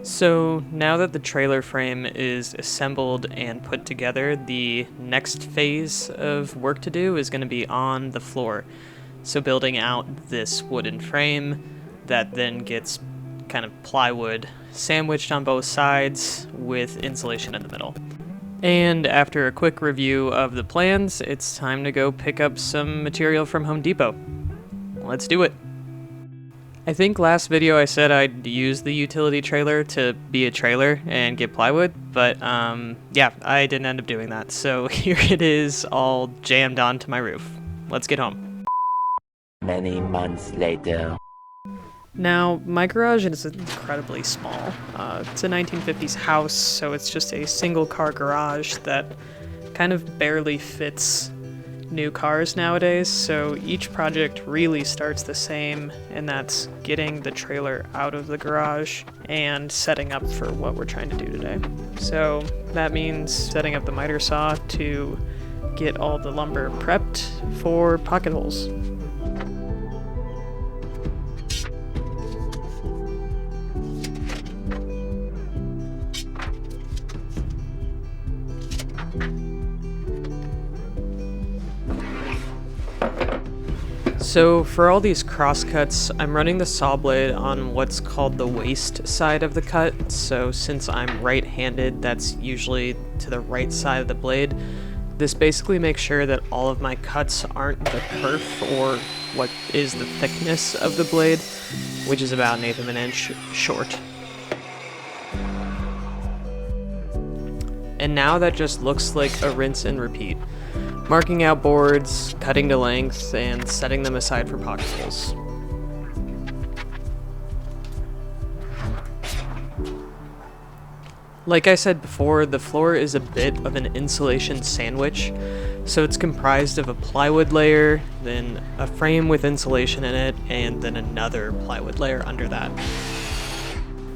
So now that the trailer frame is assembled and put together, the next phase of work to do is going to be on the floor. So building out this wooden frame that then gets kind of plywood sandwiched on both sides with insulation in the middle. And after a quick review of the plans, it's time to go pick up some material from Home Depot. Let's do it. I think last video I said I'd use the utility trailer to be a trailer and get plywood, but yeah, I didn't end up doing that. So here it is, all jammed onto my roof. Let's get home. Many months later. Now, my garage is incredibly small. It's a 1950s house, so it's just a single car garage that kind of barely fits new cars nowadays, so each project really starts the same, and that's getting the trailer out of the garage and setting up for what we're trying to do today. So that means setting up the miter saw to get all the lumber prepped for pocket holes. So for all these crosscuts, I'm running the saw blade on what's called the waste side of the cut. So since I'm right-handed, that's usually to the right side of the blade. This basically makes sure that all of my cuts aren't the kerf, or what is the thickness of the blade, which is about 1/8 of an inch short. And now that just looks like a rinse and repeat. Marking out boards, cutting to length, and setting them aside for pocket holes. Like I said before, the floor is a bit of an insulation sandwich, so it's comprised of a plywood layer, then a frame with insulation in it, and then another plywood layer under that.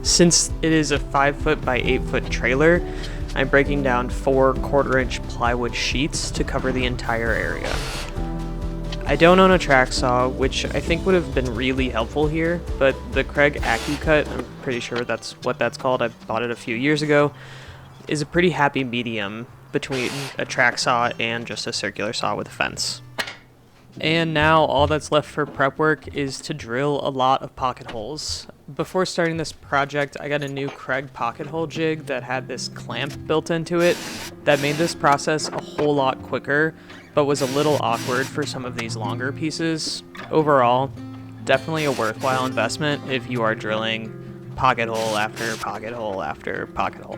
Since it is a 5-foot by 8-foot trailer, I'm breaking down 4 1/4-inch plywood sheets to cover the entire area. I don't own a track saw, which I think would have been really helpful here, but the Craig AccuCut, I'm pretty sure that's what that's called, I bought it a few years ago, is a pretty happy medium between a track saw and just a circular saw with a fence. And now all that's left for prep work is to drill a lot of pocket holes. Before starting this project, I got a new Craig pocket hole jig that had this clamp built into it that made this process a whole lot quicker, but was a little awkward for some of these longer pieces. Overall, definitely a worthwhile investment if you are drilling pocket hole after pocket hole after pocket hole.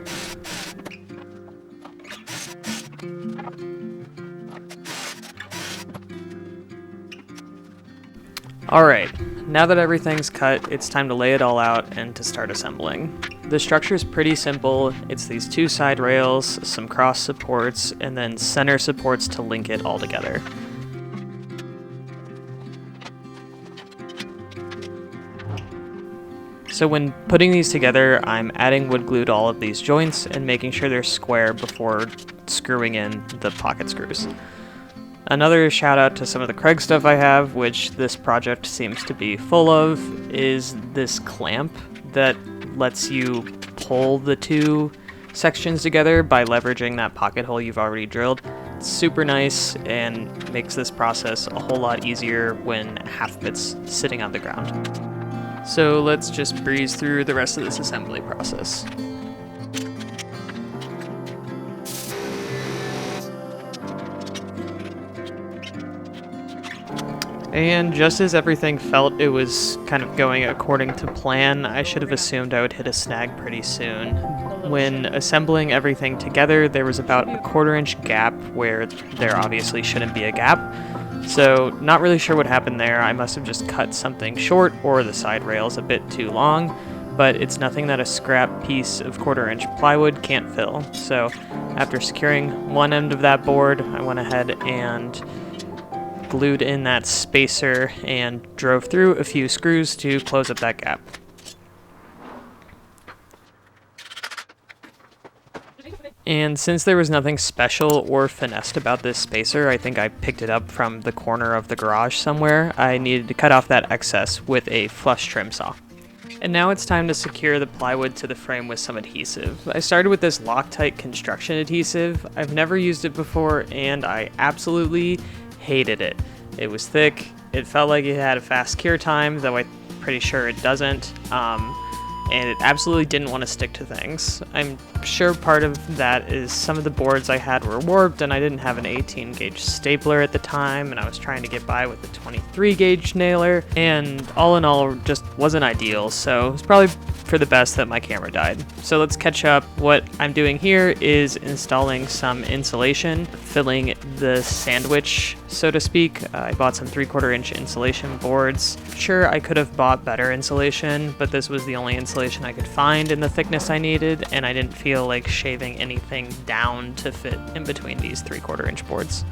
Alright, now that everything's cut, it's time to lay it all out and to start assembling. The structure is pretty simple. It's these 2 side rails, some cross supports, and then center supports to link it all together. So when putting these together, I'm adding wood glue to all of these joints and making sure they're square before screwing in the pocket screws. Another shout out to some of the Craig stuff I have, which this project seems to be full of, is this clamp that lets you pull the 2 sections together by leveraging that pocket hole you've already drilled. It's super nice and makes this process a whole lot easier when half of it's sitting on the ground. So let's just breeze through the rest of this assembly process. And just as everything felt it was kind of going according to plan, I should have assumed I would hit a snag pretty soon. When assembling everything together, there was about a 1/4-inch gap where there obviously shouldn't be a gap. So not really sure what happened there. I must have just cut something short or the side rails a bit too long, but it's nothing that a scrap piece of 1/4-inch plywood can't fill. So after securing one end of that board, I went ahead and glued in that spacer and drove through a few screws to close up that gap. And since there was nothing special or finessed about this spacer, I think I picked it up from the corner of the garage somewhere, I needed to cut off that excess with a flush trim saw. And now it's time to secure the plywood to the frame with some adhesive. I started with this Loctite construction adhesive. I've never used it before and I absolutely hated it. It was thick, it felt like it had a fast cure time, though I'm pretty sure it doesn't. And it absolutely didn't want to stick to things. I'm sure part of that is some of the boards I had were warped and I didn't have an 18 gauge stapler at the time and I was trying to get by with a 23 gauge nailer, and all in all just wasn't ideal, so it's probably for the best that my camera died. So let's catch up. What I'm doing here is installing some insulation, filling the sandwich, so to speak. I bought some 3/4 inch insulation boards. Sure, I could have bought better insulation, but this was the only insulation I could find in the thickness I needed, and I didn't feel like shaving anything down to fit in between these 3/4 inch boards.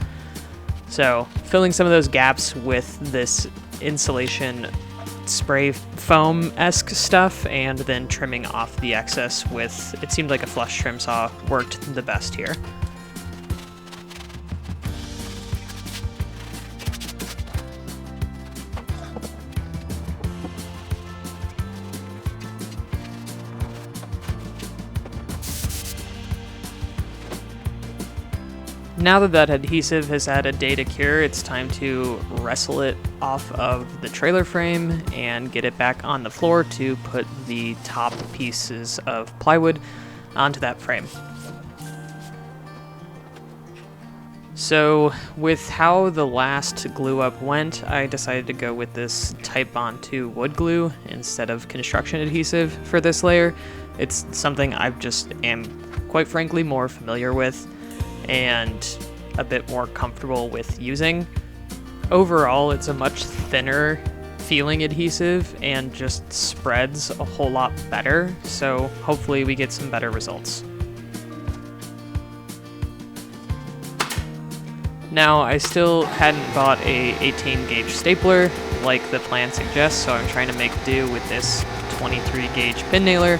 So filling some of those gaps with this insulation spray foam-esque stuff, and then trimming off the excess with, it seemed like a flush trim saw worked the best here. Now that adhesive has had a day to cure, it's time to wrestle it off of the trailer frame and get it back on the floor to put the top pieces of plywood onto that frame. So with how the last glue up went, I decided to go with this Type Bond 2 wood glue instead of construction adhesive for this layer. It's something I just am, quite frankly, more familiar with and a bit more comfortable with using. Overall, it's a much thinner feeling adhesive and just spreads a whole lot better, so hopefully we get some better results. Now, I still hadn't bought a 18 gauge stapler like the plan suggests, so I'm trying to make do with this 23 gauge pin nailer.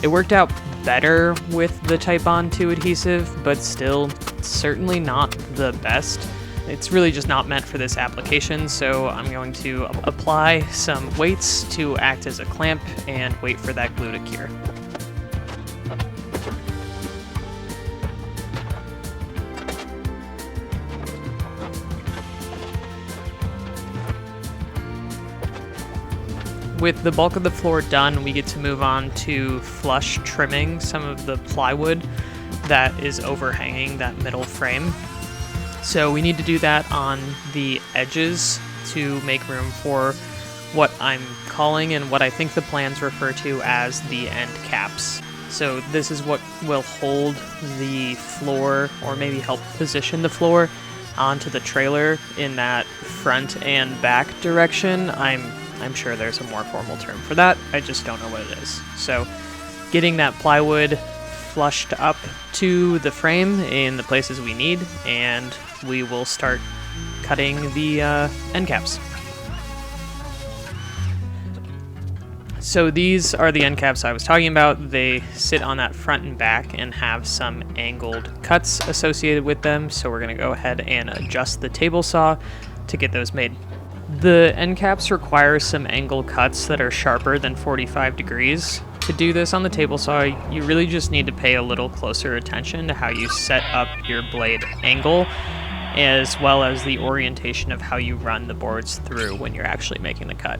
It worked out better with the Type Bond 2 adhesive, but still certainly not the best. It's really just not meant for this application, so I'm going to apply some weights to act as a clamp and wait for that glue to cure. With the bulk of the floor done, we get to move on to flush trimming some of the plywood that is overhanging that middle frame. So we need to do that on the edges to make room for what I'm calling and what I think the plans refer to as the end caps. So this is what will hold the floor, or maybe help position the floor onto the trailer in that front and back direction. I'm sure there's a more formal term for that, I just don't know what it is. So getting that plywood flushed up to the frame in the places we need, and we will start cutting the end caps. So these are the end caps I was talking about. They sit on that front and back and have some angled cuts associated with them, so we're going to go ahead and adjust the table saw to get those made. The end caps require some angle cuts that are sharper than 45 degrees. To do this on the table saw, you really just need to pay a little closer attention to how you set up your blade angle, as well as the orientation of how you run the boards through when you're actually making the cut.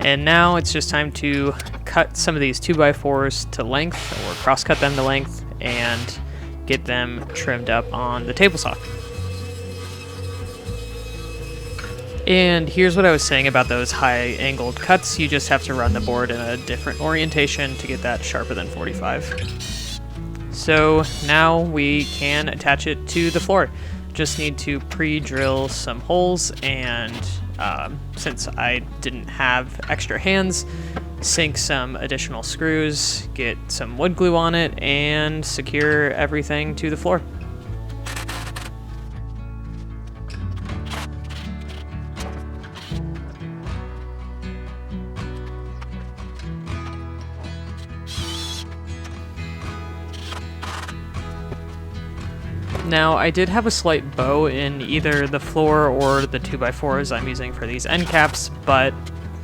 And now it's just time to cut some of these 2x4s to length, or cross-cut them to length, and get them trimmed up on the table saw. And here's what I was saying about those high angled cuts. You just have to run the board in a different orientation to get that sharper than 45. So now we can attach it to the floor. Just need to pre-drill some holes, and since I didn't have extra hands, sink some additional screws, get some wood glue on it, and secure everything to the floor. Now, I did have a slight bow in either the floor or the 2x4s I'm using for these end caps, but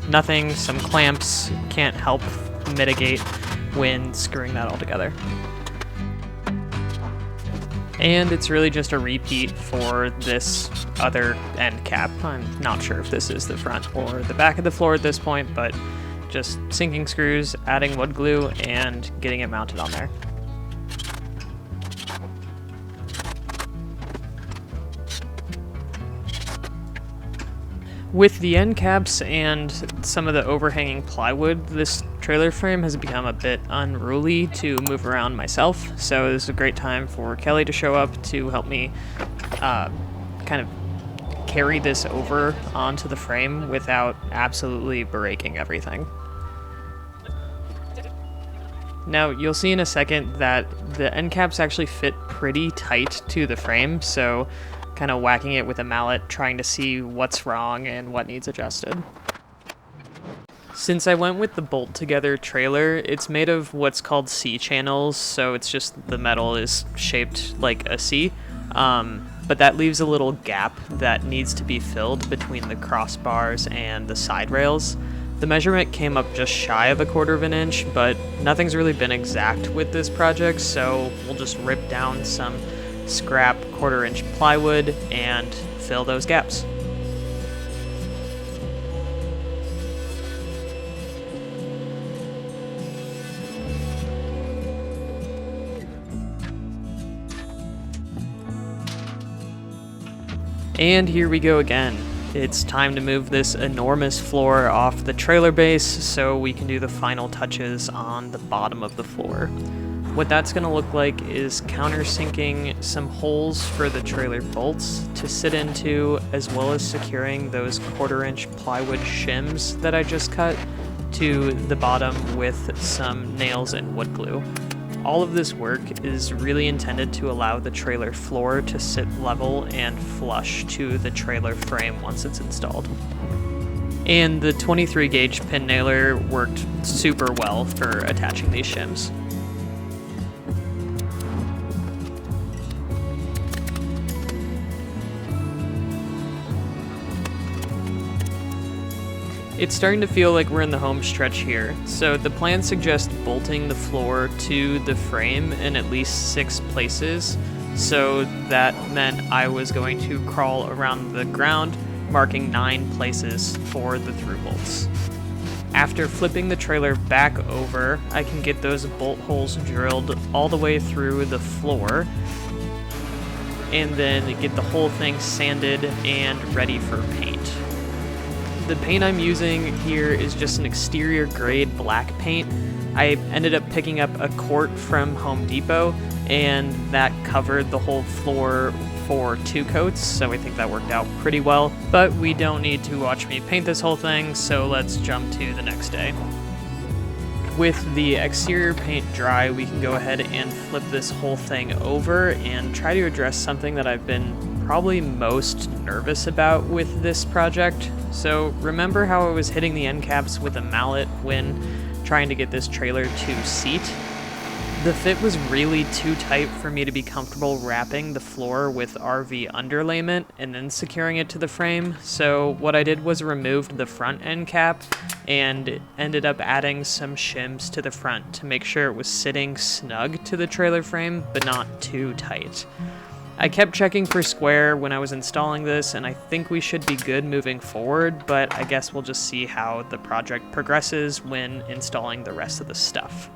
nothing, some clamps can't help mitigate when screwing that all together. And it's really just a repeat for this other end cap. I'm not sure if this is the front or the back of the floor at this point, but just sinking screws, adding wood glue, and getting it mounted on there. With the end caps and some of the overhanging plywood, this trailer frame has become a bit unruly to move around myself, so this is a great time for Cayley to show up to help me kind of carry this over onto the frame without absolutely breaking everything. Now, you'll see in a second that the end caps actually fit pretty tight to the frame, so kind of whacking it with a mallet, trying to see what's wrong and what needs adjusted. Since I went with the bolt together trailer, it's made of what's called C channels, so it's just the metal is shaped like a C, but that leaves a little gap that needs to be filled between the crossbars and the side rails. The measurement came up just shy of 1/4 inch, but nothing's really been exact with this project, so we'll just rip down some scrap 1/4 inch plywood and fill those gaps. And here we go again. It's time to move this enormous floor off the trailer base so we can do the final touches on the bottom of the floor. What that's going to look like is countersinking some holes for the trailer bolts to sit into, as well as securing those 1/4 inch plywood shims that I just cut to the bottom with some nails and wood glue. All of this work is really intended to allow the trailer floor to sit level and flush to the trailer frame once it's installed. And the 23 gauge pin nailer worked super well for attaching these shims. It's starting to feel like we're in the home stretch here, so the plan suggests bolting the floor to the frame in at least 6 places, so that meant I was going to crawl around the ground, marking 9 places for the through bolts. After flipping the trailer back over, I can get those bolt holes drilled all the way through the floor, and then get the whole thing sanded and ready for paint. The paint I'm using here is just an exterior grade black paint. I ended up picking up a quart from Home Depot, and that covered the whole floor for 2 coats, so I think that worked out pretty well. But we don't need to watch me paint this whole thing, so let's jump to the next day. With the exterior paint dry, we can go ahead and flip this whole thing over and try to address something that I've been probably most nervous about with this project. So remember how I was hitting the end caps with a mallet when trying to get this trailer to seat? The fit was really too tight for me to be comfortable wrapping the floor with RV underlayment and then securing it to the frame, so what I did was removed the front end cap and ended up adding some shims to the front to make sure it was sitting snug to the trailer frame, but not too tight. I kept checking for square when I was installing this, and I think we should be good moving forward, but I guess we'll just see how the project progresses when installing the rest of the stuff.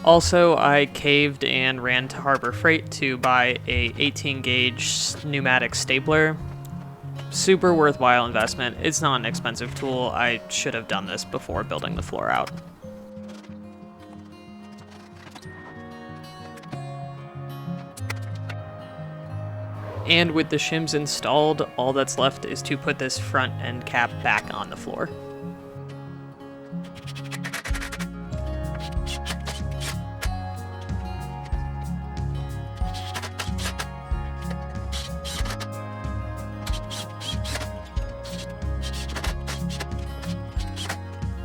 Also, I caved and ran to Harbor Freight to buy a 18 gauge pneumatic stapler. Super worthwhile investment. It's not an expensive tool. I should have done this before building the floor out. And with the shims installed, all that's left is to put this front end cap back on the floor.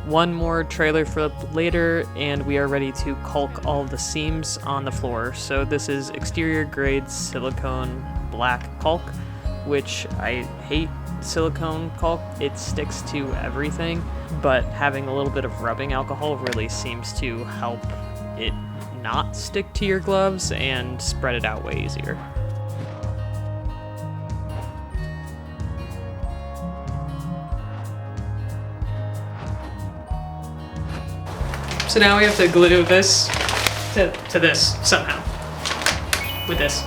One more trailer flip later, and we are ready to caulk all the seams on the floor. So this is exterior grade silicone black caulk, which I hate silicone caulk. It sticks to everything, but having a little bit of rubbing alcohol really seems to help it not stick to your gloves and spread it out way easier. So now we have to glue this to this somehow with this.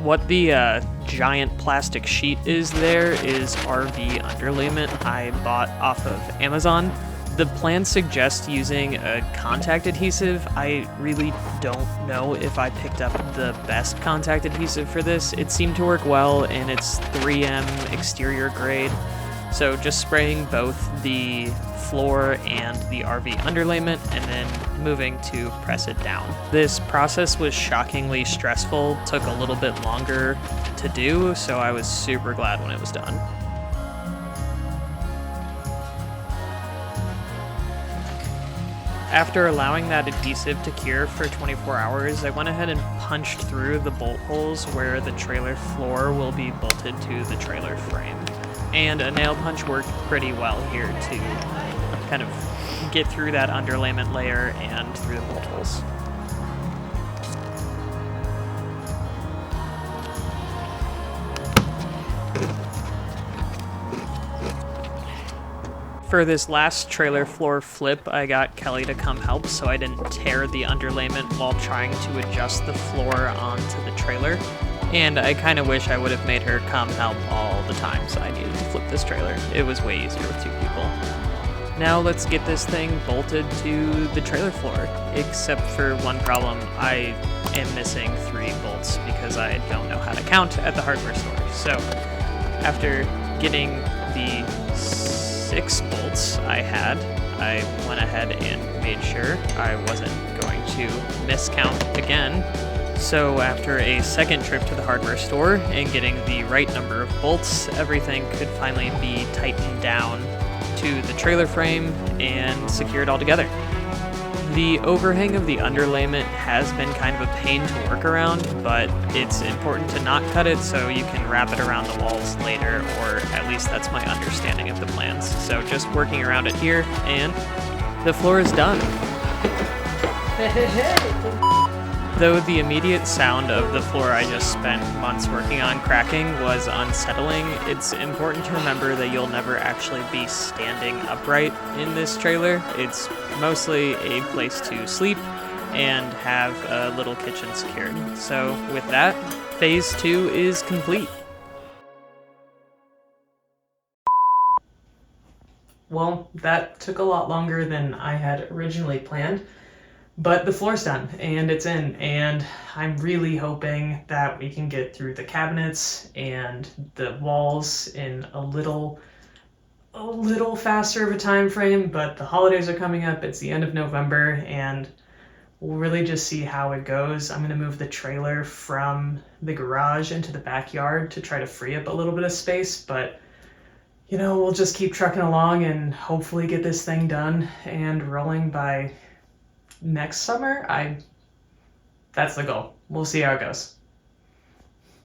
What the giant plastic sheet is there is RV underlayment I bought off of Amazon. The plan suggests using a contact adhesive. I really don't know if I picked up the best contact adhesive for this. It seemed to work well, and it's 3M exterior grade. So just spraying both the floor and the RV underlayment and then moving to press it down. This process was shockingly stressful, took a little bit longer to do, so I was super glad when it was done. After allowing that adhesive to cure for 24 hours, I went ahead and punched through the bolt holes where the trailer floor will be bolted to the trailer frame. And a nail punch worked pretty well here to kind of get through that underlayment layer and through the bolt holes. For this last trailer floor flip, I got Kelly to come help so I didn't tear the underlayment while trying to adjust the floor onto the trailer. And I kind of wish I would have made her come help all the times I needed to flip this trailer. It was way easier with two people. Now let's get this thing bolted to the trailer floor, except for one problem. I am missing 3 bolts because I don't know how to count at the hardware store. So after getting the 6 bolts I had, I went ahead and made sure I wasn't going to miscount again. So after a second trip to the hardware store and getting the right number of bolts, everything could finally be tightened down to the trailer frame and secured all together. The overhang of the underlayment has been kind of a pain to work around, but it's important to not cut it so you can wrap it around the walls later, or at least that's my understanding of the plans. So just working around it here, and the floor is done. Though the immediate sound of the floor I just spent months working on cracking was unsettling, it's important to remember that you'll never actually be standing upright in this trailer. It's mostly a place to sleep and have a little kitchen secured. So with that, phase 2 is complete. Well, that took a lot longer than I had originally planned. But the floor's done, and it's in, and I'm really hoping that we can get through the cabinets and the walls in a little faster of a time frame, but the holidays are coming up. It's the end of November, and we'll really just see how it goes. I'm going to move the trailer from the garage into the backyard to try to free up a little bit of space, but you know, we'll just keep trucking along and hopefully get this thing done and rolling by next summer. That's the goal. We'll see how it goes.